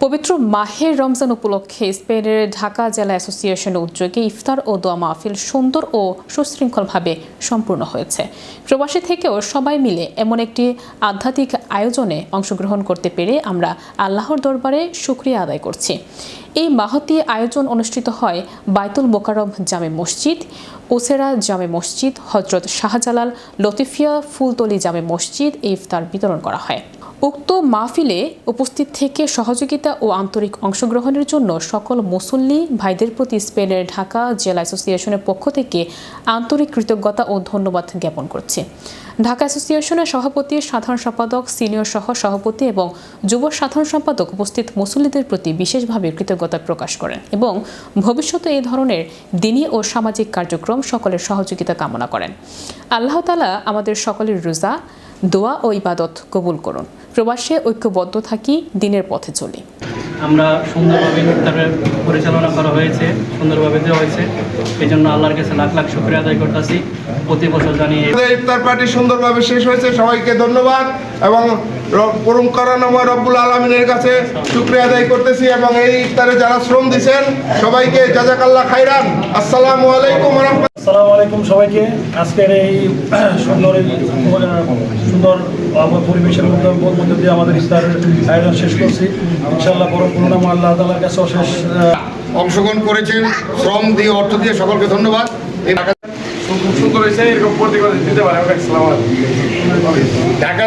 পবিত্র মাহের রমজান উপলক্ষে স্পেনের ঢাকা জেলা অ্যাসোসিয়েশনের উদ্যোগে ইফতার ও দোয়া মাহফিল সুন্দর ও সুশৃঙ্খলভাবে সম্পূর্ণ হয়েছে। প্রবাসী থেকেও সবাই মিলে এমন একটি আধ্যাত্মিক আয়োজনে অংশগ্রহণ করতে পেরে আমরা আল্লাহর দরবারে শুকরিয়া আদায় করছি। এই মাহতি আয়োজন অনুষ্ঠিত হয় বাইতুল মোকাররম জামে মসজিদ, ওসেরা জামে মসজিদ, হজরত শাহজালাল লতিফিয়া ফুলতলি জামে মসজিদ। এই ইফতার বিতরণ করা হয়। উক্ত মাহফিলে উপস্থিত থেকে সহযোগিতা ও আন্তরিক অংশগ্রহণের জন্য সকল মুসল্লি ভাইদের প্রতি স্পেনের ঢাকা জেলা অ্যাসোসিয়েশনের পক্ষ থেকে আন্তরিক কৃতজ্ঞতা ও ধন্যবাদ জ্ঞাপন করছি। ঢাকা অ্যাসোসিয়েশনের সভাপতি, সাধারণ সম্পাদক, সিনিয়র সহ সভাপতি এবং যুব সাধারণ সম্পাদক উপস্থিত মুসল্লিদের প্রতি বিশেষভাবে কৃতজ্ঞতা প্রকাশ করেন এবং ভবিষ্যতে এই ধরনের দ্বীনি ও সামাজিক কার্যক্রম সকলের সহযোগিতা কামনা করেন। আল্লাহ তাআলা আমাদের সকলের রোজা, দোয়া ও ইবাদত কবুল করুন। প্রবাসে ঐক্যবদ্ধ থাকি, দিনের পথে চলি। আমরা সুন্দরভাবে ইফতারের পরিচালনা করা হয়েছে, সুন্দরভাবে দেওয়া হয়েছে। এই জন্য আল্লাহর কাছে লাখ লাখ শুকরিয়া আদায় করতেছি। প্রতি বছর জানিয়ে ইফতার পার্টি সুন্দরভাবে শেষ হয়েছে। সবাইকে ধন্যবাদ এবং পরম করুণাময় রব্বুল আলামিনের কাছে শুকরিয়া আদায় করতেছি এবং এই ইফতারে যারা শ্রম দিয়েছেন সবাইকে জাযাকাল্লাহ খাইরান। আসসালামু আলাইকুম ওয়া রাহমাতুল্লাহ। আসসালামু আলাইকুম সবাইকে। আজকের এই সুন্দর পরিবেশের মধ্যে দিয়ে আমাদের ইফতারের আয়োজন শেষ করছি। ইনশাআল্লাহ পরম করুণাময় আল্লাহ তাআলার কাছে অশেষ অংশগ্রহণ করেছেন, শ্রম দিয়ে, অর্থ দিয়ে, সকলকে ধন্যবাদ। খুব সুন্দর হয়েছে, এরকম প্রতিবাদ দিতে পারে। আসসালামু আলাইকুম। ঢাকা